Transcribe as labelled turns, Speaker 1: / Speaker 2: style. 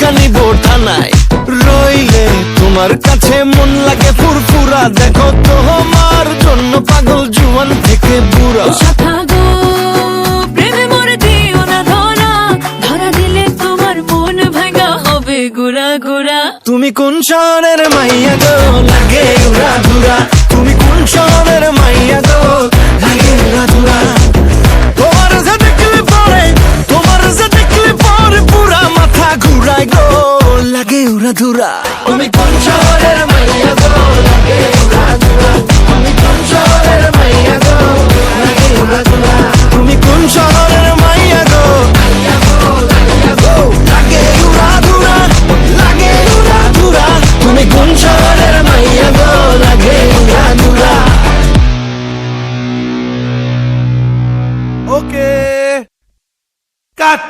Speaker 1: পরীক্ষা নিব থানায়, রইলে তোমার কাছে মন লাগে ফুরফুরা। দেখো তোমার জন্য পাগল জুয়ান থেকে বুড়া।
Speaker 2: প্রেমে মরে দিও না ধরা, ধরা দিলে তোমার মন ভাঙা হবে গুড়া গুড়া।
Speaker 1: তুমি কোন শহরের মাইয়া গো লাগে উড়া ধুরা, তুমি কোন শহরের মাইয়া গো লাগে উড়া ধুরা। তোমার যে দেখলে পরে, তোমার যে দেখলে পরে পুরা মাথা ঘুরায় গো লাগে উড়া ধুরা। তুমি কোন শহরের মাইয়া গো লাগে উড়া ধুরা, তুমি কোন শহরের মাইয়া গো লাগে উড়া ধুরা। তুমি কোন শহরের মাইয়া গো লাগে উড়া ধুরা, লাগে উড়া ধুরা। তুমি কোন শহরের মাইয়া গো লাগে উড়া ধুরা। ওকে কাট।